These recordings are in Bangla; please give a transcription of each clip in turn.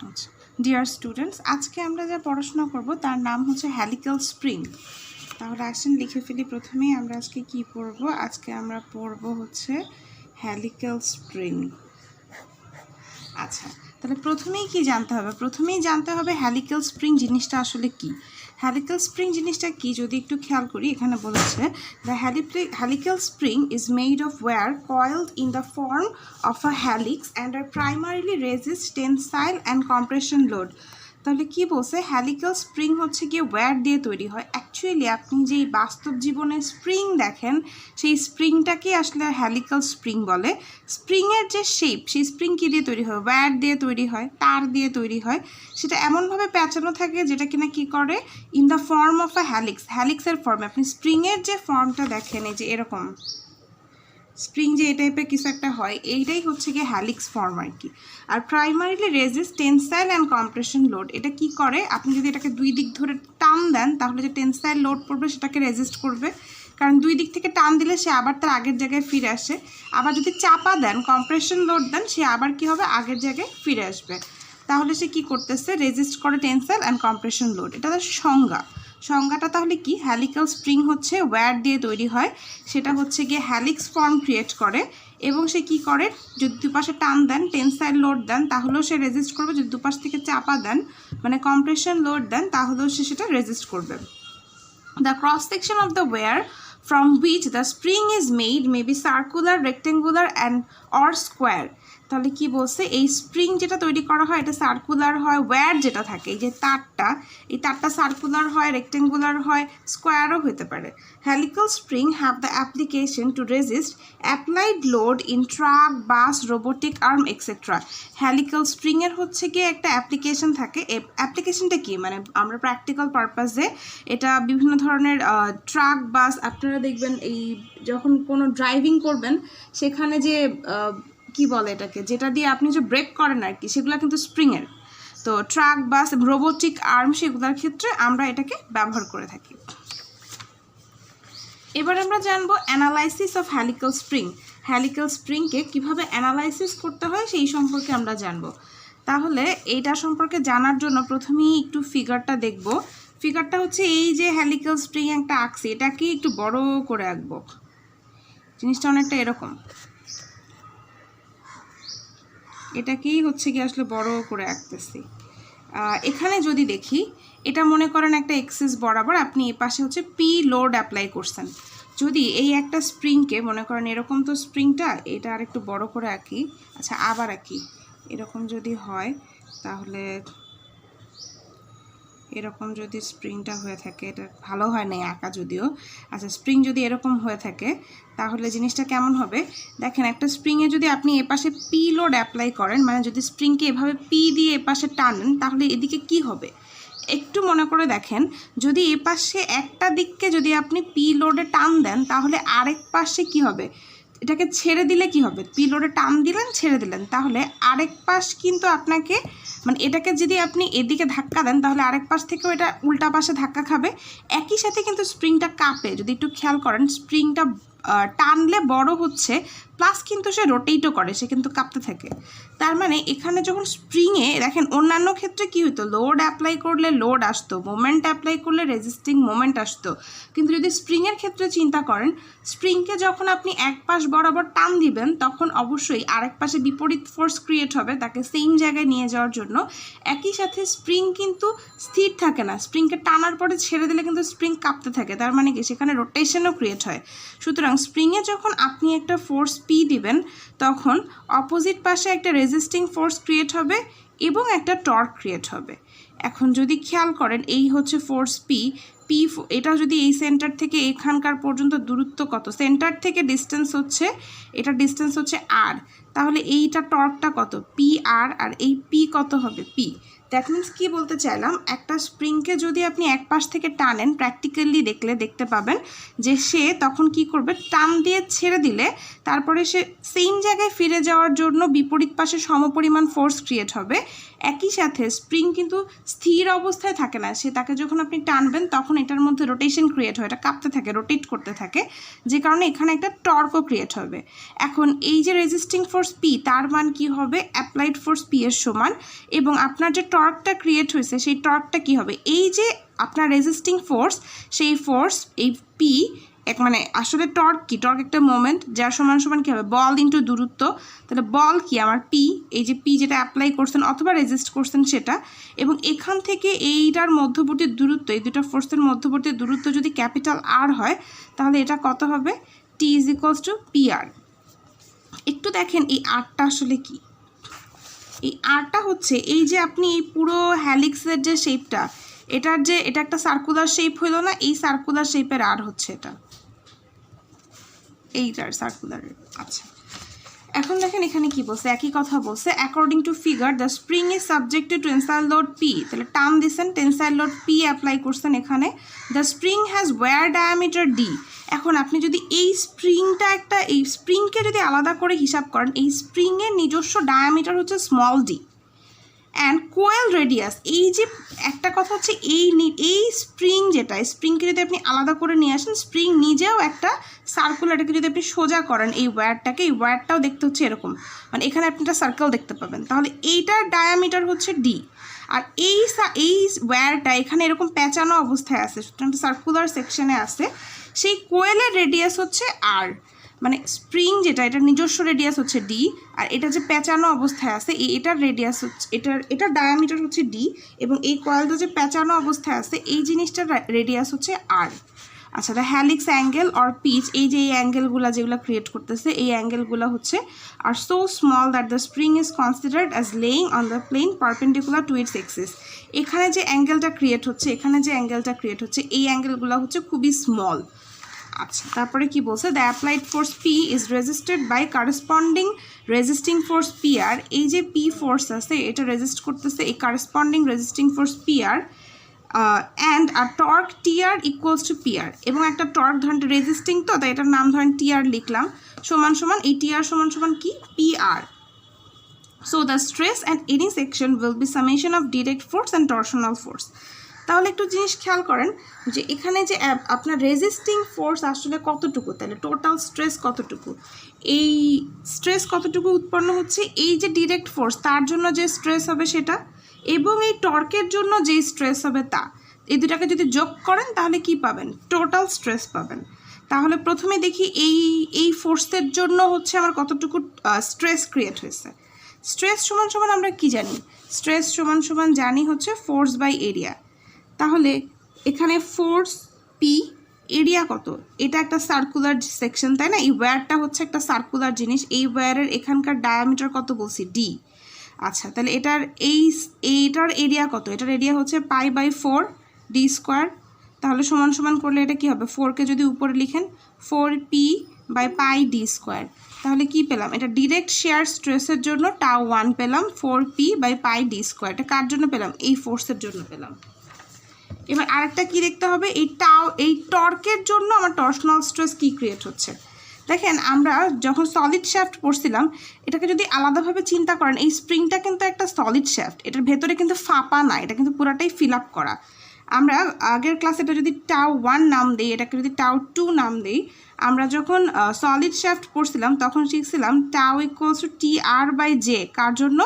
আচ্ছা ডিয়ার স্টুডেন্টস, আজকে আমরা যা পড়াশোনা করব তার নাম হচ্ছে হেলিক্যাল স্প্রিং। তাহলে আসেন লিখে ফেলি। প্রথমেই আমরা আজকে কি পড়ব? আজকে আমরা পড়ব হচ্ছে হেলিক্যাল স্প্রিং। আচ্ছা, তাহলে প্রথমেই কি জানতে হবে? প্রথমেই জানতে হবে হেলিক্যাল স্প্রিং জিনিসটা আসলে কি। হেলিক্যাল স্প্রিং জিনিসটা কি যদি একটু খেয়াল করি, এখানে বলেছে the helical spring is made of wire coiled in the form of a helix and are primarily resist tensile and compression load. তাহলে কি বলছে? হেলিক্যাল স্প্রিং হচ্ছে গিয়ে ওয়্যার দিয়ে তৈরি হয়। অ্যাকচুয়ালি আপনি যেই বাস্তব জীবনে স্প্রিং দেখেন, সেই স্প্রিংটাকে আসলে হেলিক্যাল স্প্রিং বলে। স্প্রিংয়ের যে শেপ, সেই স্প্রিং কী দিয়ে তৈরি হয়? ওয়্যার দিয়ে তৈরি হয়, তার দিয়ে তৈরি হয়। সেটা এমনভাবে প্যাঁচানো থাকে যেটা কিনা কি করে, in the form of a helix, হ্যালিক্সের ফর্মে। আপনি স্প্রিংয়ের যে ফর্মটা দেখেন, এই যে এরকম স্প্রিং যে এই টাইপের কিছু একটা হয়, এইটাই হচ্ছে গিয়ে হ্যালিক্স ফর্ম আর কি। আর primarily resist tensile and compression load. এটা কি করে? আপনি যদি এটাকে দুই দিক ধরে টান দেন, তাহলে যে টেনসাইল লোড পড়বে সেটাকে রেজিস্ট করবে, কারণ দুই দিক থেকে টান দিলে সে আবার তার আগের জায়গায় ফিরে আসে। আবার যদি চাপা দেন, কম্প্রেশন লোড দেন, সে আবার কি হবে? আগের জায়গায় ফিরে আসবে। তাহলে সে কি করতেছে? রেজিস্ট করে টেনসাইল অ্যান্ড কম্প্রেশন লোড। এটা তার সংজ্ঞাটা তাহলে কি? হেলিক্যাল স্প্রিং হচ্ছে ওয়্যার দিয়ে তৈরি হয়, সেটা হচ্ছে গিয়ে হ্যালিক্স ফর্ম ক্রিয়েট করে, এবং সে কি করে? যদি দুপাশে টান দেন, টেনসাইল লোড দেন, তাহলেও সে রেজিস্ট করবে। যদি দুপাশ থেকে চাপা দেন, মানে কম্প্রেশন লোড দেন, তাহলেও সে সেটা রেজিস্ট করবে। The cross section of the wire from which the spring is made may be circular, rectangular and or square. তাহলে কি বলছে? এই স্প্রিং যেটা তৈরি করা হয় এটা সার্কুলার হয়। ওয়্যার যেটা থাকে, এই যে তারটা, এই তারটা সার্কুলার হয়, রেক্টেঙ্গুলার হয়, স্কোয়ারও হতে পারে। Helical spring have the application to resist applied load in truck, bus, robotic arm etcetera. Helical স্প্রিংয়ের হচ্ছে গিয়ে একটা অ্যাপ্লিকেশন থাকে। অ্যাপ্লিকেশনটা কি? মানে আমরা প্র্যাকটিক্যাল পারপাসে এটা বিভিন্ন ধরনের ট্রাক, বাস, আপনারা দেখবেন এই যখন কোনো ড্রাইভিং করবেন, সেখানে যে কি বলে এটাকে, যেটা দিয়ে আপনি যে ব্রেক করেন আর কি, সেগুলো কিন্তু স্প্রিংয়ের। তো ট্রাক, বাস, রোবোটিক আর্ম, সেগুলোর ক্ষেত্রে আমরা এটাকে ব্যবহার করে থাকি। এবার আমরা জানবো analysis of helical spring. Helical স্প্রিংকে কীভাবে অ্যানালাইসিস করতে হয় সেই সম্পর্কে আমরা জানবো। তাহলে এইটা সম্পর্কে জানার জন্য প্রথমেই একটু ফিগারটা দেখব। ফিগারটা হচ্ছে এই যে হেলিক্যাল স্প্রিং একটা আঁকছি, এটাকে একটু বড় করে আঁকবো। জিনিসটা অনেকটা এরকম, এটাকেই হচ্ছে কি আসলে বড় করে আঁকতেছি। এখানে যদি দেখি, এটা মনে করেন একটা এক্সিস বরাবর আপনি এ পাশে হচ্ছে পি লোড অ্যাপ্লাই করছেন। যদি এই একটা স্প্রিংকে মনে করেন এরকম, তো স্প্রিংটা এটা আর একটু বড় করে আঁকি। আচ্ছা, আবার আঁকি। এরকম যদি হয়, তাহলে এরকম যদি স্প্রিংটা হয়ে থাকে, এটা ভালো হয় না আঁকা যদিও। আচ্ছা, স্প্রিং যদি এরকম হয়ে থাকে, তাহলে জিনিসটা কেমন হবে? দেখেন, একটা স্প্রিংয়ে যদি আপনি এপাশে পি লোড অ্যাপ্লাই করেন, মানে যদি স্প্রিংকে এভাবে পি দিয়ে এপাশে টানেন, তাহলে এদিকে কি হবে? একটু মনে করে দেখেন, যদি এপাশে একটা দিককে যদি আপনি পি লোডে টান দেন, তাহলে আরেক পাশে কি হবে? এটাকে ছেড়ে দিলে কি হবে? পি লোডে টান দিলেন, ছেড়ে দিলেন, তাহলে আরেক পাশ কিন্তু আপনাকে, মানে এটাকে যদি আপনি এদিকে ধাক্কা দেন, তাহলে আরেক পাশ থেকেও এটা উল্টা পাশে ধাক্কা খাবে। একই সাথে কিন্তু স্প্রিংটা কাঁপে। যদি একটু খেয়াল করেন, স্প্রিংটা টানলে বড় হচ্ছে, প্লাস কিন্তু সে রোটেটও করে, সে কিন্তু কাঁপতে থাকে। তার মানে এখানে যখন স্প্রিংয়ে দেখেন, অন্যান্য ক্ষেত্রে কি হতো? লোড অ্যাপ্লাই করলে লোড আসতো, মোমেন্ট অ্যাপ্লাই করলে রেজিস্টিং মোমেন্ট আসতো। কিন্তু যদি স্প্রিংয়ের ক্ষেত্রে চিন্তা করেন, স্প্রিংকে যখন আপনি এক পাশ বরাবর টান দিবেন, তখন অবশ্যই আরেক পাশে বিপরীত ফোর্স ক্রিয়েট হবে তাকে সেম জায়গায় নিয়ে যাওয়ার জন্য। একই সাথে স্প্রিং কিন্তু স্থির থাকে না, স্প্রিংকে টানার পরে ছেড়ে দিলে কিন্তু স্প্রিং কাঁপতে থাকে। তার মানে কি? সেখানে রোটেশনও ক্রিয়েট হয়। সুতরাং স্প্রিংয়ে যখন আপনি একটা ফোর্স পি দিবেন, তখন অপোজিট পাশে একটা রেজিস্টিং ফোর্স ক্রিয়েট হবে এবং একটা টর্ক ক্রিয়েট হবে। এখন যদি খেয়াল করেন, এই হচ্ছে ফোর্স পি, এটা যদি এই সেন্টার থেকে এখানকার পর্যন্ত দূরত্ব কত? সেন্টার থেকে ডিস্টেন্স হচ্ছে, এটা ডিস্টেন্স হচ্ছে আর, তাহলে এইটা টর্কটা কত? পি আর, আর এই পি কত হবে? পি। দ্যাট মিনস কি বলতে চাইলাম, একটা স্প্রিংকে যদি আপনি এক পাশ থেকে টানেন, প্র্যাকটিক্যালি দেখতে পাবেন যে সে তখন কি করবে? টান দিয়ে ছেড়ে দিলে তারপরে সে সেম জায়গায় ফিরে যাওয়ার জন্য বিপরীত পাশে সমপরিমাণ ফোর্স ক্রিয়েট হবে। একই সাথে স্প্রিং কিন্তু স্থির অবস্থায় থাকে না, সে তাকে যখন আপনি টানবেন তখন এটার মধ্যে রোটেশন ক্রিয়েট হয়, এটা কাঁপতে থাকে, রোটেট করতে থাকে, যে কারণে এখানে একটা টর্কও ক্রিয়েট হবে। এখন এই যে রেজিস্টিং ফোর্স পি, তার মান কি হবে অ্যাপ্লাইড ফোর্স পি এর সমান, এবং আপনার যে টর্কটা ক্রিয়েট হয়েছে সেই টর্কটা কি হবে, এই যে আপনার রেজিস্টিং ফোর্স, সেই ফোর্স এই পি মানে আসলে টর্ক কি, টর্ক একটা মোমেন্ট, যার সমান সমান কী হবে বল ইন্টু দূরত্ব। তাহলে বল কি আমার পি, এই যে পি যেটা অ্যাপ্লাই করছেন অথবা রেজিস্ট করছেন সেটা, এবং এখান থেকে এইটার মধ্যবর্তী দূরত্ব, এই দুটো ফোর্সের মধ্যবর্তী দূরত্ব যদি ক্যাপিটাল আর হয়, তাহলে এটা কত হবে টি ইজ ইকুয়ালস টু পি আর। একটু দেখেন এই আরটা আসলে কি, এই আরটা হচ্ছে এই যে আপনি এই পুরো হ্যালিক্সের যে শেপটা, এটার যে এটা একটা সার্কুলার শেপ হইলো না, এই সার্কুলার শেপের আর হচ্ছে এটা, এইটার সার্কুলার। আচ্ছা, এখন দেখেন এখানে কি বলছে, একই কথা বলছে, according to figure the spring is subject to tensile load P. তাহলে টান দিচ্ছেন, টেনসাইল লোড পি অ্যাপ্লাই করছেন এখানে। The spring has wire diameter D. এখন আপনি যদি এই স্প্রিংটা একটা, এই স্প্রিংকে যদি আলাদা করে হিসাব করেন, এই স্প্রিংয়ের নিজস্ব ডায়ামিটার হচ্ছে small D and coil radius. এই যে একটা কথা হচ্ছে এই স্প্রিং যেটা, স্প্রিংকে যদি আপনি আলাদা করে নিয়ে আসেন, স্প্রিং নিজেও একটা সার্কুলারটাকে যদি আপনি সোজা করেন এই ওয়্যারটাকে, এই ওয়্যারটাও দেখতে হচ্ছে এরকম, মানে এখানে আপনি একটা সার্কেল দেখতে পাবেন, তাহলে এইটার ডায়ামিটার হচ্ছে ডি। আর এই ওয়্যারটা এখানে এরকম পেঁচানো অবস্থায় আছে, সুতরাং সার্কুলার সেকশনে আছে, সেই কোয়েলের রেডিয়াস হচ্ছে আর, মানে স্প্রিং যেটা এটার নিজস্ব রেডিয়াস হচ্ছে ডি, আর এটা যে পেঁচানো অবস্থায় আছে এটার রেডিয়াস হচ্ছে, এটার ডায়ামিটার হচ্ছে ডি, এবং এই কয়েলটা যে পেঁচানো অবস্থায় আছে এই জিনিসটার রেডিয়াস হচ্ছে আর। আচ্ছা, the helix angle or pitch, এই যে এই অ্যাঙ্গেলগুলো যেগুলো ক্রিয়েট করতেছে, এই অ্যাঙ্গেলগুলো হচ্ছে আর so small that the spring is considered as laying on the plane perpendicular to its axis. এখানে যে অ্যাঙ্গেলটা ক্রিয়েট হচ্ছে, এই অ্যাঙ্গেলগুলো হচ্ছে খুবই স্মল। আচ্ছা, তারপরে কি বলছে, the applied force P is resisted by corresponding resisting force P R. এই যে পি ফোর্স আছে এটা রেজিস্ট করতেছে এই corresponding resisting force P R, and আর torque T R equals to P R, এবং একটা টর্ক ধরেন রেজিস্টিং, তো তাই এটার নাম ধরেন টি আর লিখলাম, সমান সমান এই টি আর সমান সমান কি P R. So the stress and any section will be summation of direct force and torsional force. তাহলে একটু জিনিস খেয়াল করেন যে এখানে যে আপনার রেজিস্টিং ফোর্স আসলে কতটুকু, তাহলে টোটাল স্ট্রেস কতটুকু, এই স্ট্রেস কতটুকু উৎপন্ন হচ্ছে, এই যে ডিরেক্ট ফোর্স তার জন্য যে স্ট্রেস হবে সেটা, এবং এই টর্কের জন্য যে স্ট্রেস হবে তা, এই দুটাকে যদি যোগ করেন তাহলে কি পাবেন, টোটাল স্ট্রেস পাবেন। তাহলে প্রথমে দেখি এই ফোর্সের জন্য হচ্ছে আমার কতটুকু স্ট্রেস ক্রিয়েট হয়েছে। স্ট্রেস সমান সমান আমরা কি জানি, স্ট্রেস সমান সমান জানি হচ্ছে ফোর্স বাই এরিয়া। তাহলে এখানে ফোর্স পি, এরিয়া কত, এটা একটা সার্কুলার সেকশন তাই না, এই ওয়্যারটা হচ্ছে একটা সার্কুলার জিনিস, এই ওয়্যারের এখানকার ডায়ামিটার কত বলছি ডি। আচ্ছা, তাহলে এইটার এরিয়া কত, এটার এরিয়া হচ্ছে পাই বাই 4 ডি স্কোয়ার। তাহলে সমান সমান করলে এটা কি হবে, 4কে যদি উপরে লিখেন 4p by pi D square, তাহলে কি পেলাম, এটা ডিরেক্ট শেয়ার স্ট্রেসের জন্য টাউ 1 পেলাম 4p by pi D square. এটা কার জন্য পেলাম, এই ফোর্সের জন্য পেলাম। এবার আরেকটা কি দেখতে হবে, এই টর্কের জন্য আমার টর্শনাল স্ট্রেস কি ক্রিয়েট হচ্ছে। দেখেন আমরা যখন সলিড শ্যাফট পড়ছিলাম, এটাকে যদি আলাদাভাবে চিন্তা করেন, এই স্প্রিংটা কিন্তু একটা সলিড শ্যাফট, এটার ভেতরে কিন্তু ফাঁপা না, এটা কিন্তু পুরাটাই ফিল আপ করা। আমরা আগের ক্লাসে এটা যদি টাউ 1 নাম দিই, এটাকে যদি টাউ 2 নাম দিই, আমরা যখন সলিড শ্যাফট পড়ছিলাম তখন শিখছিলাম tau equals to T R by J, কার জন্য,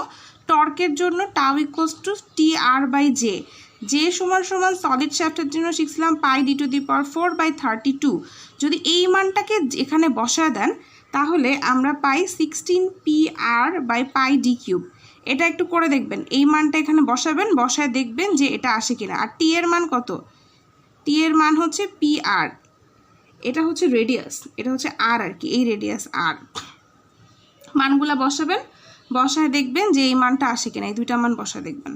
টর্কের জন্য tau equals to T R by J, যে সমান সমান সলিড শ্যাফটের জন্য শিখছিলাম pi D to the power 4 by 32। যদি এই মানটাকে এখানে বসায় দেন তাহলে আমরা পাই 16 P R by pi D cube. এটা একটু করে দেখবেন, এই মানটা এখানে বসাবেন, বসায় দেখবেন যে এটা আসে কিনা। আর টি এর মান কত, টি এর মান হচ্ছে পি আর, এটা হচ্ছে রেডিয়াস, এটা হচ্ছে আর কি, এই রেডিয়াস আর। মানগুলা বসাবেন, বসায় দেখবেন যে এই মানটা আসে কিনা, এই দুইটা মান বসায় দেখবেন।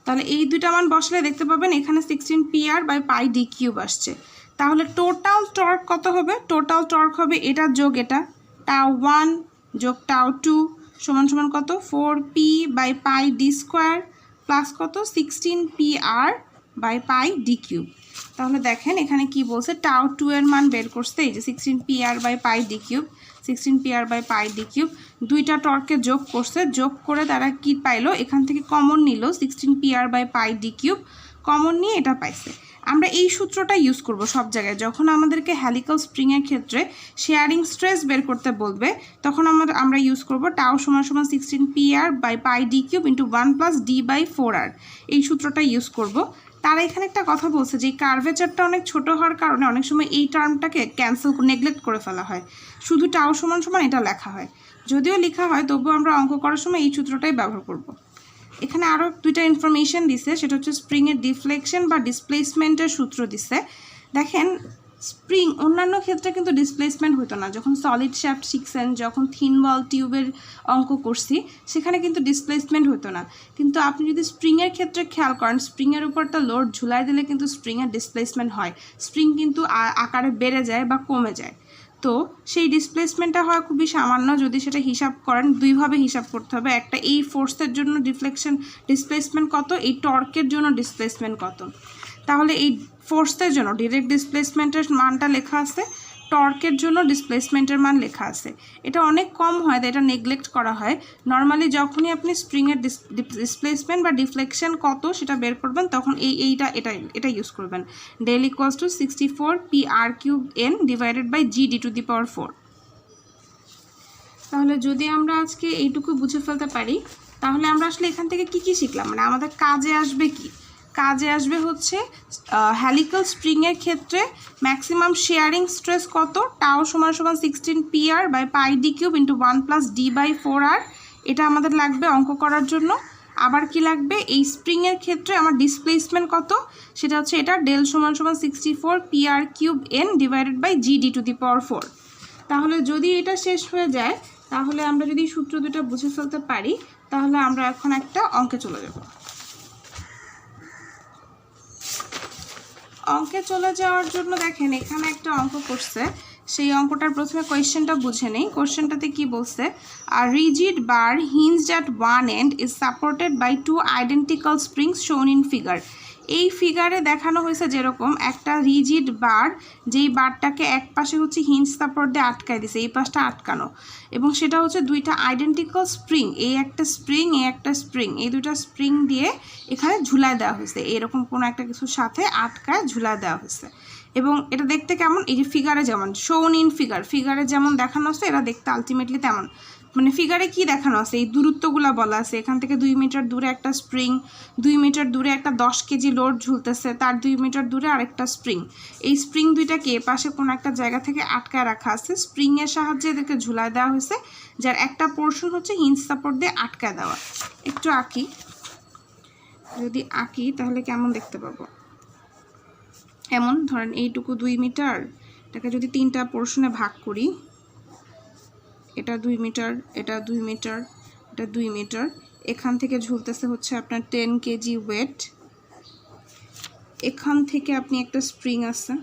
তাহলে এই দুইটা মান বসলে দেখতে পাবেন এখানে 16 P R by pi D cube আসছে। তাহলে টোটাল টর্ক কত হবে, টোটাল টর্ক হবে এটা যোগ এটা, টাউ 1 যোগ টাউ 2 সমান সমান কত, 4p by pi D square plus কত 16 P R by pi D cube. তাহলে দেখেন এখানে কি বলছে, টাউ 2 এর মান বের করতে, এই যে 16 P R by pi D cube, 16 P R by pi D cube, দুইটা টর্ককে যোগ করছে, যোগ করে তারা কি পাইলো, এখান থেকে কমন নিল 16 P R by pi D cube, common নিয়ে এটা পাইছে। আমরা এই সূত্রটা ইউজ করব সব জায়গায় যখন আমাদেরকে হেলিক্যাল স্প্রিংয়ের ক্ষেত্রে শেয়ারিং স্ট্রেস বের করতে বলবে, তখন আমরা ইউজ করব টাউ সমান সমান 16 PR by pi D cube into 1 plus D by 4R, এই সূত্রটা ইউজ করব। তারা এখানে একটা কথা বলছে যে কার্ভেচারটা অনেক ছোট হওয়ার কারণে অনেক সময় এই টার্মটাকে নেগলেক্ট করে ফেলা হয়, শুধু টাউ সমান সমান এটা লেখা হয়। যদিও লেখা হয় তবুও আমরা অঙ্ক করার সময় এই সূত্রটাই ব্যবহার করব। এখানে আরও দুইটা ইনফরমেশন দিছে, সেটা হচ্ছে স্প্রিংয়ের ডিফ্লেকশন বা ডিসপ্লেসমেন্টের সূত্র দিছে। দেখেন স্প্রিং অন্যান্য ক্ষেত্রে কিন্তু ডিসপ্লেসমেন্ট হতো না, যখন সলিড শ্যাফট শিখছেন, যখন থিন ওয়াল টিউবের অঙ্ক করছি সেখানে কিন্তু ডিসপ্লেসমেন্ট হতো না। কিন্তু আপনি যদি স্প্রিংয়ের ক্ষেত্রে খেয়াল করেন, স্প্রিংয়ের উপর তো লোড ঝুলাই দিলে কিন্তু স্প্রিংয়ের ডিসপ্লেসমেন্ট হয়, স্প্রিং কিন্তু আকারে বেড়ে যায় বা কমে যায়। তো সেই ডিসপ্লেসমেন্টটা হয় খুবই সামান্য। যদি সেটা হিসাব করেন, দুইভাবে হিসাব করতে হবে, একটা এই ফোর্সের জন্য ডিসপ্লেসমেন্ট কত, এই টর্কের জন্য ডিসপ্লেসমেন্ট কত। তাহলে এই ফোর্সের জন্য ডিরেক্ট ডিসপ্লেসমেন্টের মানটা লেখা আছে, টর্কের জন্য ডিসপ্লেসমেন্টের মান লেখা আছে। এটা অনেক কম হয়, এটা নেগলেক্ট করা হয়। নর্মালি যখনই আপনি স্প্রিংয়ের ডিসপ্লেসমেন্ট বা ডিফ্লেকশন কত সেটা বের করবেন, তখন এটা ইউজ করবেন, del equals to 64 PR³ divided by GD⁴। তাহলে যদি আমরা আজকে এইটুকু বুঝে ফেলতে পারি, তাহলে আমরা আসলে এখান থেকে কি কি শিখলাম, মানে আমাদের কাজে আসবে কি? কাজে আসবে হচ্ছে হেলিক্যাল স্প্রিংয়ের ক্ষেত্রে ম্যাক্সিমাম শেয়ারিং স্ট্রেস কত, টাউ সমান সমান 16 PR by pi D cube into 1 plus D by 4R, এটা আমাদের লাগবে অঙ্ক করার জন্য। আবার কি লাগবে, এই স্প্রিংয়ের ক্ষেত্রে আমার ডিসপ্লেসমেন্ট কত, সেটা হচ্ছে এটা ডেল সমান সমান 64 PR³ ডিভাইডেড বাই GD⁴। তাহলে যদি এটা শেষ হয়ে যায়, তাহলে আমরা যদি সূত্র দুটো বুঝে ফেলতে পারি, তাহলে আমরা এখন একটা অঙ্কে চলে যাব। অঙ্কে চলে যাওয়ার জন্য দেখেন এখানে একটা অঙ্ক করছে, সেই অঙ্কটার প্রথমে কোয়েশ্চেনটা বুঝে নেই। কোয়েশ্চেনটাতে কি বলছে, a rigid bar hinged at one end is supported by 2 identical springs shown in figure. এই ফিগারে দেখানো হয়েছে যেরকম একটা রিজিড বার, যেই বারটাকে এক পাশে হচ্ছে হিঞ্জ সাপোর্ট দিয়ে আটকায় দিছে, এই পাশটা আটকানো, এবং সেটা হচ্ছে দুইটা আইডেন্টিক্যাল স্প্রিং, এই একটা স্প্রিং এই একটা স্প্রিং, এই দুইটা স্প্রিং দিয়ে এখানে ঝুলায় দেওয়া হয়েছে, এরকম কোনো একটা কিছুর সাথে আটকায় ঝুলায় দেওয়া হয়েছে। এবং এটা দেখতে কেমন, এই যে ফিগারে যেমন শোন ইন ফিগারে যেমন দেখানো আছে, এরা দেখতে আলটিমেটলি তেমন। মানে ফিগারে কি দেখানো আছে, এই দূরত্বগুলো বলা আছে, এখান থেকে 2 মিটার দূরে একটা স্প্রিং, 2 মিটার দূরে একটা 10 কেজি লোড ঝুলতেছে, তার 2 মিটার দূরে আরেকটা স্প্রিং। এই স্প্রিং দুইটাকে পাশে কোনো একটা জায়গা থেকে আটকায় রাখা আছে, স্প্রিংয়ের সাহায্যে এদেরকে ঝুলায় দেওয়া হয়েছে, যার একটা পোর্শন হচ্ছে হিঞ্জ সাপোর্ট দিয়ে আটকায় দেওয়া। একটু আঁকি, যদি আঁকি তাহলে কেমন দেখতে পাবো, এমন ধরেন এইটুকু 2 মিটার, এটাকে যদি 3টা পোর্শনে ভাগ করি, এটা 2 মিটার, এটা 2 মিটার, এটা 2 মিটার, এখান থেকে ঝুলতেছে হচ্ছে আপনার 10 কেজি ওয়েট, এখান থেকে আপনি একটা স্প্রিং আছে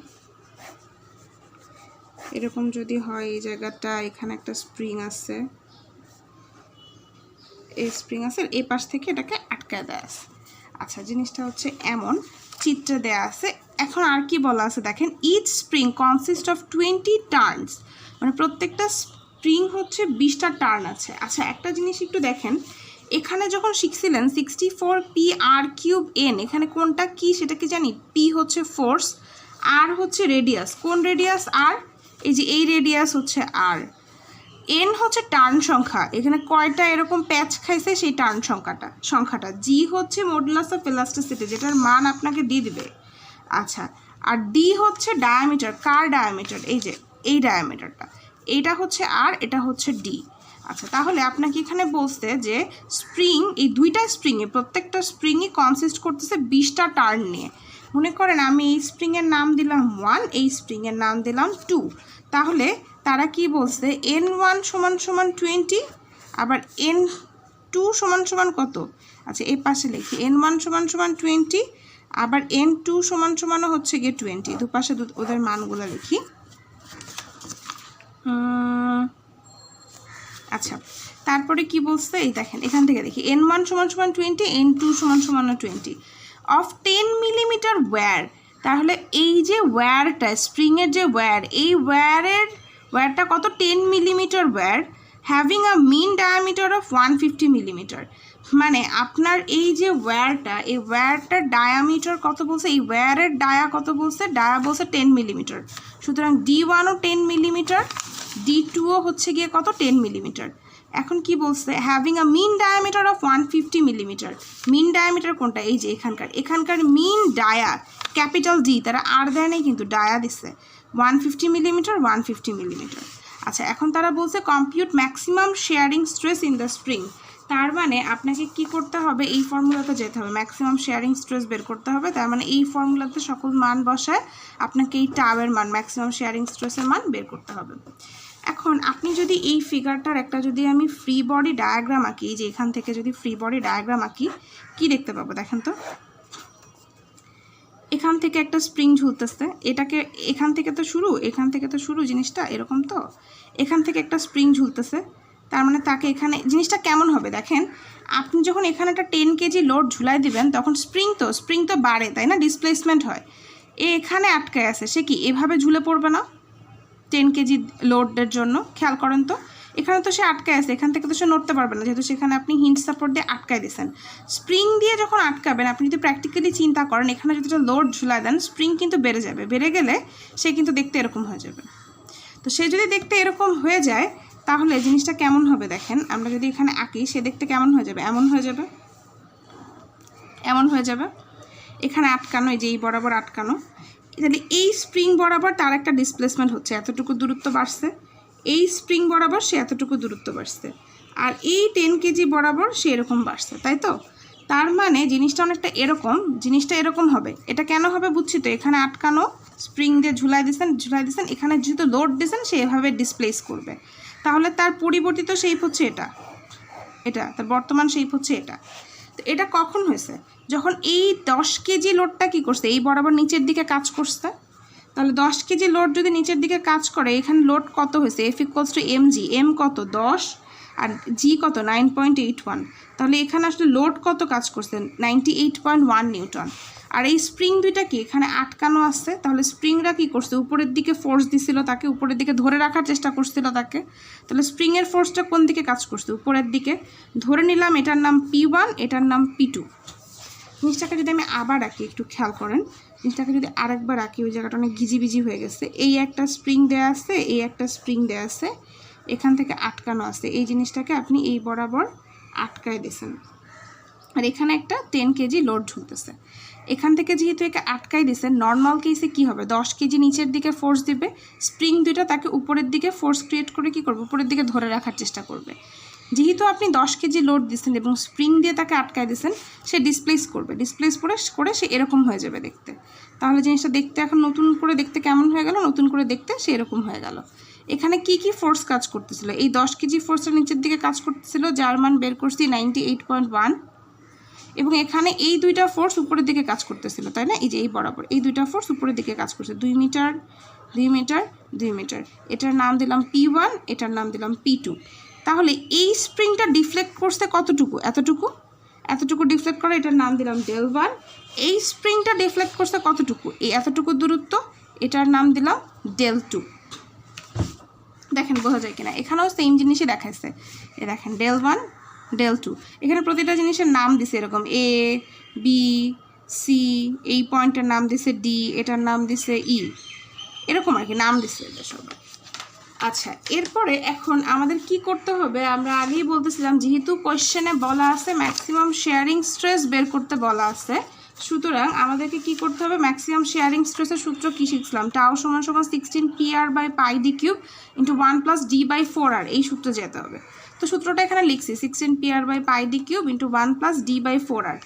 এরকম যদি হয়, এই জায়গাটা এখানে একটা স্প্রিং আছে, এই স্প্রিং আছে, এই পাশ থেকে এটাকে আটকায় দেওয়া আছে। আচ্ছা, জিনিসটা হচ্ছে এমন চিত্রে দেয়া আছে। এখন আর কি বলা আছে দেখেন, each spring consist of 20 turns, মানে প্রত্যেকটা স্প্রিং হচ্ছে 20টা টার্ন আছে। আচ্ছা, একটা জিনিস একটু দেখেন, এখানে যখন শিখছিলেন 64 PR³N, এখানে কোনটা কি সেটা কি জানি, পি হচ্ছে ফোর্স, আর হচ্ছে রেডিয়াস, কোন রেডিয়াস আর, এই যে এই রেডিয়াস হচ্ছে আর, এন হচ্ছে টার্ন সংখ্যা, এখানে কয়টা এরকম প্যাচ খাইছে সেই টার্ন সংখ্যাটা, জি হচ্ছে মডুলাস অফ ইলাস্টিসিটি, যেটার মান আপনাকে দিয়ে দিবে। আচ্ছা, আর ডি হচ্ছে ডায়ামিটার, কার ডায়ামিটার, এই যে এই ডায়ামিটারটা, এইটা হচ্ছে আর, এটা হচ্ছে ডি। আচ্ছা, তাহলে আপনাকে এখানে বলতে যে স্প্রিং, এই দুইটা স্প্রিংয়ে, প্রত্যেকটা স্প্রিংই কনসিস্ট করতেছে 20টা টার্ন নিয়ে। মনে করেন আমি এই স্প্রিংয়ের নাম দিলাম 1, এই স্প্রিংয়ের নাম দিলাম 2, তাহলে তারা কি বলছে, N1 সমান সমান 20, আবার N2 সমান সমান কত, আচ্ছা এই পাশে লিখি, N1 সমান সমান 20, আবার N2 সমান সমানও হচ্ছে গিয়ে 20, দুপাশে ওদের মানগুলো লিখি। আচ্ছা, তারপরে কি বলছে, এই দেখেন এখান থেকে দেখি, N1 সমান সমান 20, N2 সমান সমান 20 অফ 10 মিলিমিটার ওয়্যার। তাহলে এই যে ওয়্যারটা, স্প্রিংয়ের যে ওয়্যার, এই ওয়্যারটা কত, 10 millimetre wire, having a mean diameter of 150 millimetre. মানে আপনার এই যে ওয়্যারটা, এই ওয়্যারটার ডায়ামিটার কত বলছে, এই ওয়্যারের ডায়া কত বলছে, ডায়া বলছে 10 মিলিমিটার। সুতরাং D1ও 10 মিলিমিটার, D2ও হচ্ছে গিয়ে কত 10 মিলিমিটার। এখন কি বলছে, having a mean diameter of 150 millimetre. Mean diameter কোনটা, এই যে এখানকার মিন ডায়া ক্যাপিটাল ডি, তারা আর দেয় নেই কিন্তু ডায়া দিচ্ছে 150 মিলিমিটার 150 মিলিমিটার। আচ্ছা, এখন তারা বলছে compute maximum shearing stress in the spring. তার মানে আপনাকে কি করতে হবে, এই ফর্মুলাতে যেতে হবে, ম্যাক্সিমাম শেয়ারিং স্ট্রেস বের করতে হবে। তার মানে এই ফর্মুলাতে সকল মান বসায় আপনাকে এই টাওয়ের মান, ম্যাক্সিমাম শেয়ারিং স্ট্রেসের মান বের করতে হবে। এখন আপনি যদি এই ফিগারটার একটা যদি আমি ফ্রি বডি ডায়াগ্রাম আঁকি, যে এখান থেকে যদি ফ্রি বডি ডায়াগ্রাম আঁকি, কি দেখতে পাবো দেখেন তো। এখান থেকে একটা স্প্রিং ঝুলতেছে, এটাকে এখান থেকে তো শুরু জিনিসটা এরকম, তো এখান থেকে একটা স্প্রিং ঝুলতেছে। তার মানে তাকে এখানে জিনিসটা কেমন হবে দেখেন, আপনি যখন এখানে একটা 10 কেজি লোড ঝুলাই দিবেন তখন স্প্রিং তো বাড়ে, তাই না, ডিসপ্লেসমেন্ট হয়। এখানে আটকায় আছে, সে কি এভাবে ঝুলে পড়বে না 10 কেজি লোডের জন্য? খেয়াল করেন তো, এখানে তো সে আটকায় আছে, এখান থেকে তো সে নড়তে পারবে না, যেহেতু সেখানে আপনি হিন্ট সাপোর্ট দিয়ে আটকায় দিয়েছেন। স্প্রিং দিয়ে যখন আটকাবেন, আপনি যদি প্র্যাকটিক্যালি চিন্তা করেন, এখানে যদি লোড ঝুলাই দেন, স্প্রিং কিন্তু বেড়ে যাবে, বেড়ে গেলে সে কিন্তু দেখতে এরকম হয়ে যাবে। তো সে যদি দেখতে এরকম হয়ে যায় তাহলে জিনিসটা কেমন হবে দেখেন, আমরা যদি এখানে আঁকি, সে দেখতে কেমন হয়ে যাবে, এমন হয়ে যাবে। এখানে আটকানো, এই যে এই বরাবর আটকানো, তাহলে এই স্প্রিং বরাবর তার একটা ডিসপ্লেসমেন্ট হচ্ছে, এতটুকু দূরত্ব বাড়ছে, এই স্প্রিং বরাবর সে এতটুকু দূরত্ব বাড়ছে, আর এই 10 কেজি বরাবর সে এরকম বাড়ছে, তাই তো। তার মানে জিনিসটা অনেকটা এরকম, জিনিসটা এরকম হবে। এটা কেন হবে বুঝছি তো, এখানে আটকানো, স্প্রিং দিয়ে ঝুলাই দিয়েছেন, এখানে যেহেতু লোড দিয়েছেন সে এভাবে ডিসপ্লেস করবে। তাহলে তার পরিবর্তিত শেপ হচ্ছে এটা তার বর্তমান শেপ হচ্ছে এটা। তো এটা কখন হয়েছে, যখন এই 10 কেজি লোডটা কি করছে, এই বরাবর নিচের দিকে কাজ করছে। তাহলে 10 কেজি লোড যদি নিচের দিকে কাজ করে, এখানে লোড কত হয়েছে, F = mg, m কত 10 আর g কত 9.81। তাহলে এখানে আসলে লোড কত কাজ করছে, 98.1 নিউটন। আর এই স্প্রিং দুইটা কি এখানে আটকানো আছে, তাহলে স্প্রিংরা কি করছে, উপরের দিকে ফোর্স দিছিল তাকে, উপরের দিকে ধরে রাখার চেষ্টা করছিল তাকে। তাহলে স্প্রিংয়ের ফোর্সটা কোন দিকে কাজ করছে, উপরের দিকে। ধরে নিলাম এটার নাম P1, এটার নাম P2। জিনিসটাকে যদি আমি আবার আঁকি, একটু খেয়াল করেন, জিনিসটাকে যদি আরেকবার আঁকি, ওই জায়গাটা অনেক ঘিজিবিজি হয়ে গেছে। এই একটা স্প্রিং দেওয়া আছে, এই একটা স্প্রিং দেওয়া আছে, এখান থেকে আটকানো আছে, এই জিনিসটাকে আপনি এই বরাবর আটকায় দিয়েছেন, আর এখানে একটা 10 কেজি লোড ঝুলতেছে। এখান থেকে যেহেতু একে আটকাই দিয়েছেন, নর্মাল কেসে কি হবে, 10 কেজি নিচের দিকে ফোর্স দিবে, স্প্রিং দুইটা তাকে উপরের দিকে ফোর্স ক্রিয়েট করে কি করবে, উপরের দিকে ধরে রাখার চেষ্টা করবে। যেহেতু আপনি 10 কেজি লোড দিচ্ছেন এবং স্প্রিং দিয়ে তাকে আটকায় দিয়েছেন, সে ডিসপ্লেস করে সে এরকম হয়ে যাবে দেখতে। তাহলে জিনিসটা দেখতে এখন নতুন করে দেখতে কেমন হয়ে গেল, নতুন করে দেখতে সে এরকম হয়ে গেল। এখানে কি ফোর্স কাজ করতেছিল, এই 10 কেজি ফোর্সের নিচের দিকে কাজ করতেছিল, যার মান বের করছি 98.1, এবং এখানে এই দুইটা ফোর্স উপরের দিকে কাজ করতেছিল, তাই না, এই যে এই বরাবর এই দুইটা ফোর্স উপরের দিকে কাজ করছে, 2 মিটার 2 মিটার 2 মিটার। এটার নাম দিলাম P1, এটার নাম দিলাম P2। তাহলে এই স্প্রিংটা ডিফ্লেক্ট করছে কতটুকু, এতটুকু ডিফ্লেক্ট করে, এটার নাম দিলাম del1। এই স্প্রিংটা ডিফ্লেক্ট করছে কতটুকু, এই এতটুকু দূরত্ব, এটার নাম দিলাম del2। দেখেন বোঝা যায় কিনা, এখানেও সেম জিনিসই দেখাইছে, এ দেখেন del1 del2, এখানে প্রতিটা জিনিসের নাম দিছে এরকম A B C, এই পয়েন্টের নাম দিছে D, এটার নাম দিছে E, এরকম আর কি নাম দিছে এটা সবাই। আচ্ছা, এরপরে এখন আমাদের কি করতে হবে, আমরা আগেই বলতেছিলাম যেহেতু কোয়েশ্চেনে বলা আছে ম্যাক্সিমাম শেয়ারিং স্ট্রেস বের করতে বলা আছে, সুতরাং আমাদেরকে কি করতে হবে, ম্যাক্সিমাম শেয়ারিং স্ট্রেসের সূত্র কি শিখছিলাম, টাও সমান 16 PR/πd³ × 1 + d/4r, এই সূত্রে যেতে হবে। তো সূত্রটা এখানে লিখছি 16 PR/πd³ × 1 + d/4r।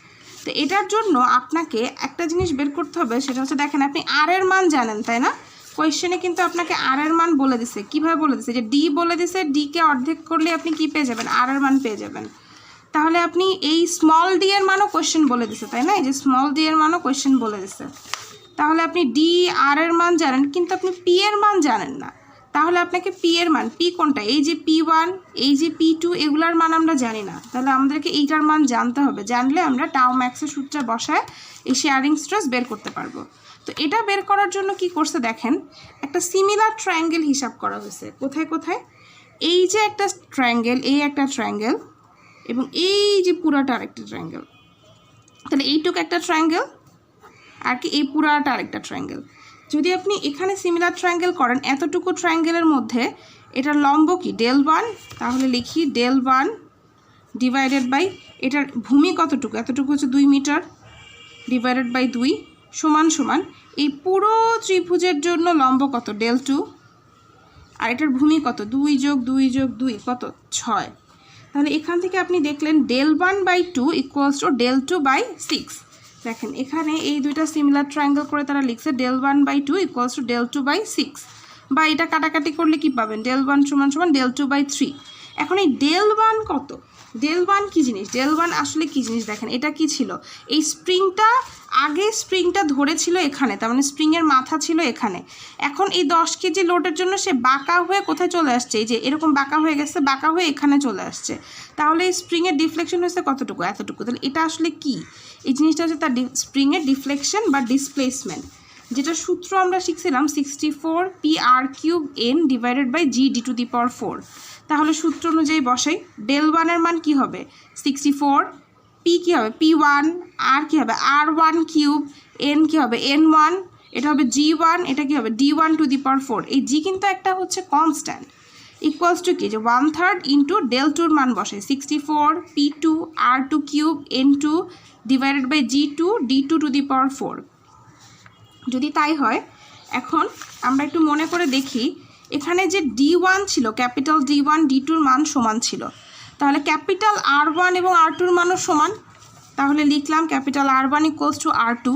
তো এটার জন্য আপনাকে একটা জিনিস বের করতে হবে, সেটা হচ্ছে দেখেন আপনি আর এর মান জানেন, তাই না, কোয়েশ্চেনে কিন্তু আপনাকে আর এর মান বলে দিছে। কিভাবে বলে দিছে, যে ডি বলে দিছে, ডিকে অর্ধেক করলে আপনি কি পেয়ে যাবেন, আর এর মান পেয়ে যাবেন। তাহলে আপনি এই স্মল ডি এর মানও কোয়েশ্চেন বলে দিছে, তাই না, এই যে স্মল ডি এর মানও কোয়েশ্চেন বলে দিছে। তাহলে আপনি ডি আর এর মান জানেন, কিন্তু আপনি পি এর মান জানেন না। তাহলে আপনাকে পি এর মান, পি কোনটা, এই যে P1, এই যে P2, এগুলার মান আমরা জানি না। তাহলে আমাদেরকে এইটার মান জানতে হবে, জানলে আমরা টাও ম্যাক্সের সূত্রে বসায় এই শেয়ারিং স্ট্রেস বের করতে পারবো। তো এটা বের করার জন্য কি করছে দেখেন, একটা সিমিলার ট্রায়াঙ্গেল হিসাব করা হয়েছে। কোথায়, এই যে একটা ট্রায়াঙ্গেল, এই একটা ট্রায়াঙ্গেল, এবং এই যে পুরাটা আরেকটা ট্রায়াঙ্গেল, তাহলে এইটুকু একটা ট্রায়াঙ্গেল আর কি এই পুরাটা আরেকটা ট্রায়াঙ্গেল। যদি আপনি এখানে সিমিলার ট্রায়াঙ্গেল করেন এতটুকু ট্রায়াঙ্গেলের মধ্যে এটার লম্ব কি del1, তাহলে লিখি del1 ডিভাইডেড বাই এটার ভূমি কতটুকু, এতটুকু হচ্ছে 2 মিটার ডিভাইডেড বাই 2 সমান সমান এই পুরো ত্রিভুজের জন্য লম্ব কত del2, আর এটার ভূমি কত 2 যোগ 2 যোগ 2 কত 6। তাহলে এখান থেকে আপনি দেখলেন del1/2 ইকুয়ালস টু del2/6। দেখেন এখানে এই দুইটা সিমিলার ট্রায়াঙ্গেল করে তারা লিখছে del1/2 ইকুয়ালস টু del2/6, বা এটা কাটাকাটি করলে কি পাবেন del1 সমান সমান del2/3। এখন এই del1 কত, del1 কি জিনিস, del1 আসলে কি জিনিস দেখেন এটা কি ছিল, এই স্প্রিংটা আগে স্প্রিংটা ধরেছিল এখানে, তার মানে স্প্রিংয়ের মাথা ছিল এখানে, এখন এই 10 কেজি লোডের জন্য সে বাঁকা হয়ে কোথায় চলে আসছে, এই যে এরকম বাঁকা হয়ে গেছে, বাঁকা হয়ে এখানে চলে আসছে, তাহলে এই স্প্রিংয়ের ডিফ্লেকশন হয়েছে কতটুকু, এতটুকু। তাহলে এটা আসলে কি, এই জিনিসটা হচ্ছে তার স্প্রিংয়ের ডিফ্লেকশন বা ডিসপ্লেসমেন্ট, যেটা সূত্র আমরা শিখছিলাম 64 PR³ N divided by G d⁴। তাহলে সূত্র অনুযায়ী বসাই, del1 এর মান কি হবে 64, P কি হবে P1, আর কি হবে R1³ N কি হবে N1, এটা হবে G1, এটা কি হবে d⁴। এই G কিন্তু একটা হচ্ছে কনস্ট্যান্ট, ইকুয়ালস টু কি যে 1/3 ইন্টু del2 মান বসাই 64 P2 R2³ N2 divided by G2 d⁴। যদি তাই হয় এখন আমরা একটু মনে করে দেখি, এখানে যে D1 ছিল ক্যাপিটাল D1 D2-র মান সমান ছিল, তাহলে ক্যাপিটাল R1 এবং R2-র মানও সমান, তাহলে লিখলাম capital R1 equals to R2।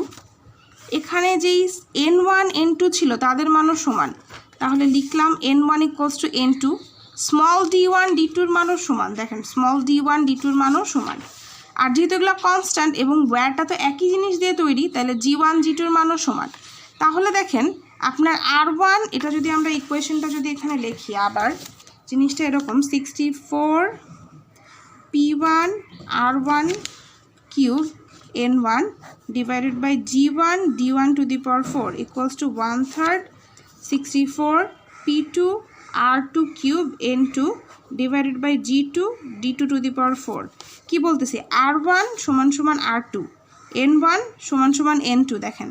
এখানে যেই N1 N2 ছিল তাদের মানও সমান, তাহলে লিখলাম N1 equals to N2। Small D1 D2-র মানও সমান, দেখেন স্মল D1 D2-র মানও সমান, আর যেহেতু এগুলো কনস্ট্যান্ট এবং ওয়্যারটা তো একই জিনিস দিয়ে তৈরি, তাহলে G1 G2-র মানও সমান। তাহলে দেখেন আপনার R1, এটা যদি আমরা ইকুয়েশনটা যদি এখানে লিখি আবার জিনিসটা এরকম 64 P1 R1³ N1 divided by G1 d⁴ equals to 1/3 64 P2 R2³ N2 divided by G2 d⁴। কি বলতেছি R1 সমান সমান R2, N1 সমান সমান N2, দেখেন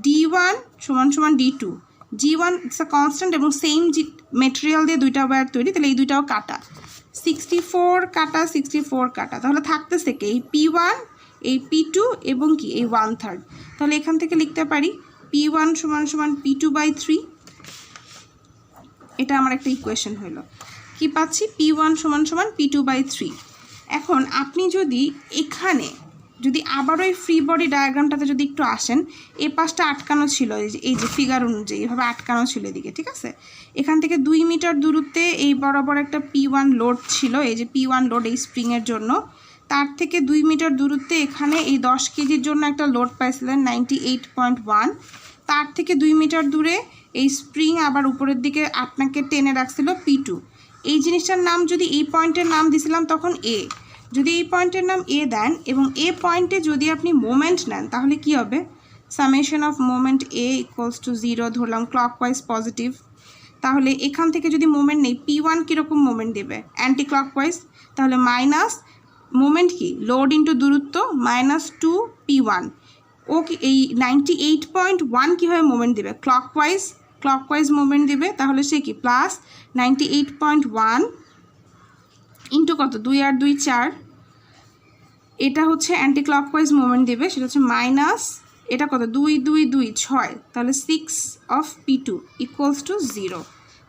D1 সমান সমান D2, G1 it's a constant এবং সেম মেটেরিয়াল দিয়ে দুইটা ওয়্যার তৈরি, তাহলে এই দুইটাও কাটা, 64 কাটা 64 কাটা, তাহলে থাকতেছে কি এই P1 এই P2 এবং কি এই 1/3। তাহলে এখান থেকে লিখতে পারি P1 সমান সমান P2/3, এটা আমার একটা ইকুয়েশন হলো, কি পাচ্ছি P1 সমান সমান P2/3। এখন আপনি যদি এখানে যদি আবারও এই ফ্রি বডি ডায়াগ্রামটাতে যদি একটু আসেন, এই পাশটা আটকানো ছিল, এই যে ফিগার অনুযায়ী এভাবে আটকানো ছিল এদিকে, ঠিক আছে, এখান থেকে 2 মিটার দূরত্বে এই বরাবর একটা P1 লোড ছিল, এই যে P1 লোড এই স্প্রিংয়ের জন্য, তার থেকে 2 মিটার দূরত্বে এখানে এই 10 কেজির জন্য একটা লোড পাইছিলেন 98.1, তার থেকে 2 মিটার দূরে এই স্প্রিং আবার উপরের দিকে আপনাকে টেনে রাখছিল P2। এই জিনিসটার নাম যদি এই পয়েন্টের নাম দিছিলাম তখন A, যদি এই পয়েন্টের নাম A দেন এবং A পয়েন্টে যদি আপনি মোমেন্ট নেন তাহলে কি হবে, summation of moment A equals to 0 ধরলাম, ক্লকওয়াইজ পজিটিভ। তাহলে এখান থেকে যদি মোমেন্ট নেই P1 কীরকম মোমেন্ট দেবে অ্যান্টি ক্লকওয়াইজ, তাহলে মাইনাস মোমেন্ট কি লোড ইন্টু দূরত্ব -2 P1, ও কি এই 98.1 কীভাবে মোমেন্ট দেবে ক্লকওয়াইজ মোমেন্ট দেবে, তাহলে সে কি প্লাস 98.1 ইন্টু কত 2 আর 2 4, এটা হচ্ছে অ্যান্টি ক্লকওয়াইজ মোমেন্ট দেবে, সেটা হচ্ছে মাইনাস এটা কত 2 2 2 6, তাহলে 6 অফ P2 ইকুয়ালস টু 0।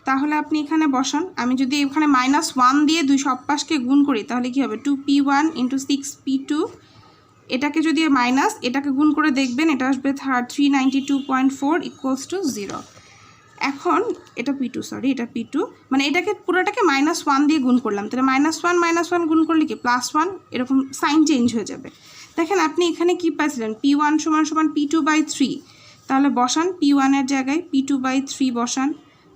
তাহলে আপনি এখানে বসান, আমি যদি এখানে -1 দিয়ে 2 সব পাশকে গুণ করি তাহলে কি হবে 2P1 ইন্টু 6P2, এটাকে যদি মাইনাস এটাকে গুণ করে দেখবেন এটা আসবে 392.4 ইকুয়ালস টু 0। এখন এটা P2, সরি এটা P2, মানে এটাকে পুরোটাকে -1 দিয়ে গুণ করলাম, তাহলে -1 গুণ করলে কি +1, এরকম সাইন চেঞ্জ হয়ে যাবে। দেখেন আপনি এখানে কি পাইছিলেন P1 সমান সমান P2/3, তাহলে বসান P1 এর জায়গায় P2/3 বসান,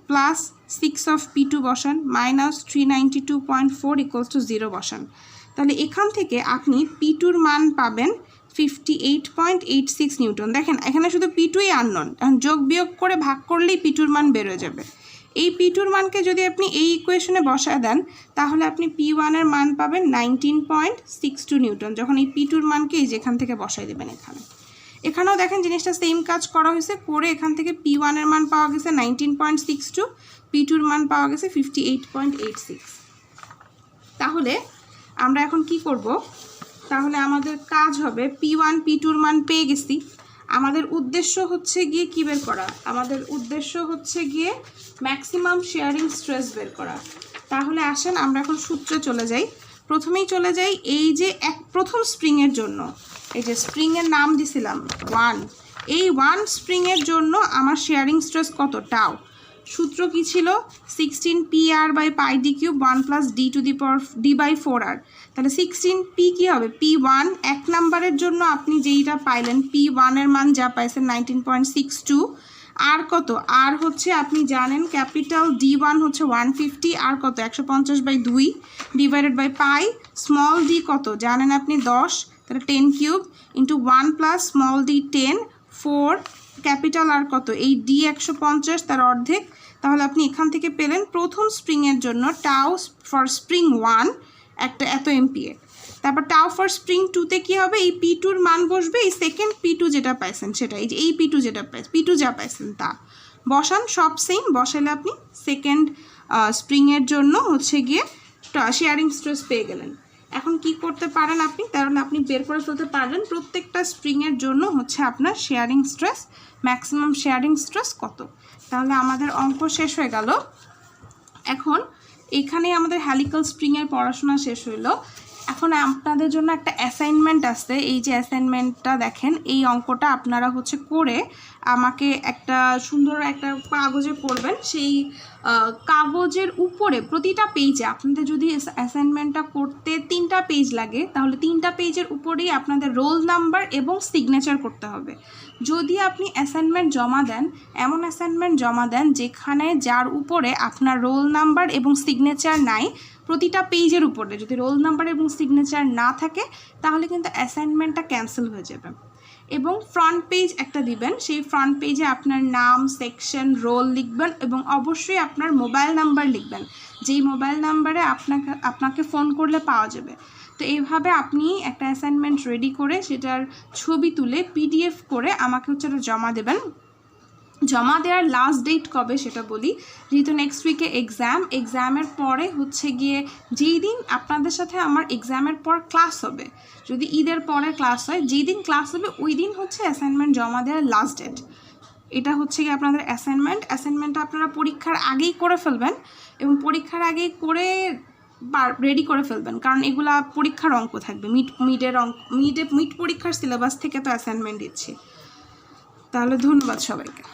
প্লাস 6 অফ P2 বসান, -392.4 ইকুয়ালস টু 0 বসান। তাহলে এখান থেকে আপনি P2-র মান পাবেন 58.86 নিউটন। দেখেন এখানে শুধু P2-ই আননোন, এখন যোগ বিয়োগ করে ভাগ করলেই P2-র মান বেরোয় যাবে। এই P2 মানকে যদি আপনি এই ইকুয়েশনে বসায় দেন তাহলে আপনি P1 এর মান পাবেন 19.62 নিউটন, যখন এই P2 মানকে এই যেখান থেকে বসাই দেবেন এখানেও দেখেন জিনিসটা সেম কাজ করা হয়েছে, করে এখান থেকে P1 এর মান পাওয়া গেছে 19.62, P2 এর মান পাওয়া গেছে 58.86। তাহলে আমরা এখন কি করব, তাহলে আমাদের কাজ হবে P1 P2 এর মান পেয়ে গেছি, আমাদের উদ্দেশ্য হচ্ছে গিয়ে কি বের করা, আমাদের উদ্দেশ্য হচ্ছে গিয়ে ম্যাক্সিমাম শেয়ারিং স্ট্রেস বের করা। তাহলে আসেন আমরা এখন সূত্রে চলে যাই। প্রথমেই চলে যাই এই যে প্রথম স্প্রিংয়ের জন্য, এই যে স্প্রিংয়ের নাম দিছিলাম 1, এই 1 স্প্রিংয়ের জন্য আমার শেয়ারিং স্ট্রেস কত, টাও। সূত্র কি ছিল, 16pr/πd³ 1 + d⁴r। তাহলে 16p কি হবে, P1 এক নাম্বারের জন্য আপনি যেইটা পাইলেন P1 এর মান যা পাইছেন 19.62, আর কত, আর হচ্ছে আপনি জানেন ক্যাপিটাল D1 হচ্ছে 150, আর কত 150/2 / পাই, স্মল d কত জানেন আপনি 10, তাহলে 10³ × 1 + স্মল d 10, 4 ক্যাপিটাল আর কত এই d 150 তার অর্ধেক। তাহলে আপনি এখান থেকে পেলেন প্রথম স্প্রিংয়ের জন্য টাও ফর স্প্রিং 1 একটা এত এমপিএ। তারপর টাও ফর স্প্রিং 2তে কী হবে, এই P2 এর মান বসবে এই সেকেন্ড P2 যেটা পাইছেন সেটা, এই যে এই P2 যেটা পাইছেন, P2 যা পাইছেন তা বসান, সব সেম বসালে আপনি সেকেন্ড স্প্রিংয়ের জন্য হচ্ছে গিয়ে শেয়ারিং স্ট্রেস পেয়ে গেলেন। এখন কি করতে পারেন আপনি, তাহলে আপনি বের করে ফেলতে পারলেন প্রত্যেকটা স্প্রিংয়ের জন্য হচ্ছে আপনার sharing stress, maximum shearing stress কত। তাহলে আমাদের অঙ্ক শেষ হয়ে গেল। এখন এখানে আমাদের হেলিক্যাল স্প্রিংয়ের পড়াশোনা শেষ হইলো। এখন আপনাদের জন্য একটা অ্যাসাইনমেন্ট আসছে, এই যে অ্যাসাইনমেন্টটা দেখেন, এই অঙ্কটা আপনারা হচ্ছে করে আমাকে একটা সুন্দর একটা কাগজে করবেন। সেই কাগজের উপরে প্রতিটা পেজে আপনাদের যদি অ্যাসাইনমেন্টটা করতে 3টা পেজ লাগে, তাহলে 3টা পেজের উপরেই আপনাদের রোল নাম্বার এবং সিগনেচার করতে হবে। যদি আপনি অ্যাসাইনমেন্ট জমা দেন, এমন অ্যাসাইনমেন্ট জমা দেন যেখানে যার উপরে আপনার রোল নাম্বার এবং সিগনেচার নাই, প্রতিটা পেজের উপরে যদি রোল নাম্বার এবং সিগনেচার না থাকে তাহলে কিন্তু অ্যাসাইনমেন্টটা ক্যান্সেল হয়ে যাবে। এবং ফ্রন্ট পেজ একটা দিবেন, সেই ফ্রন্ট পেজে আপনার নাম, সেকশন, রোল লিখবেন এবং অবশ্যই আপনার মোবাইল নাম্বার লিখবেন, যেই মোবাইল নাম্বারে আপনাকে ফোন করলে পাওয়া যাবে। তো এইভাবে আপনি একটা অ্যাসাইনমেন্ট রেডি করে সেটার ছবি তুলে PDF করে আমাকে হচ্ছে এটা জমা দেবেন। জমা দেওয়ার লাস্ট ডেট কবে সেটা বলি, যেহেতু নেক্সট উইকে এক্সামের পরে হচ্ছে গিয়ে যেই দিন আপনাদের সাথে আমার এক্সামের পর ক্লাস হবে, যদি ঈদের পরে ক্লাস হয়, যেই দিন ক্লাস হবে ওই দিন হচ্ছে অ্যাসাইনমেন্ট জমা দেওয়ার লাস্ট ডেট। এটা হচ্ছে গিয়ে আপনাদের অ্যাসাইনমেন্টটা আপনারা পরীক্ষার আগেই করে ফেলবেন এবং পরীক্ষার আগেই করে রেডি করে ফেলবেন, কারণ এগুলা পরীক্ষার অঙ্ক থাকবে, মিড পরীক্ষার সিলেবাস থেকে তো অ্যাসাইনমেন্ট দিচ্ছি। তাহলে ধন্যবাদ সবাইকে।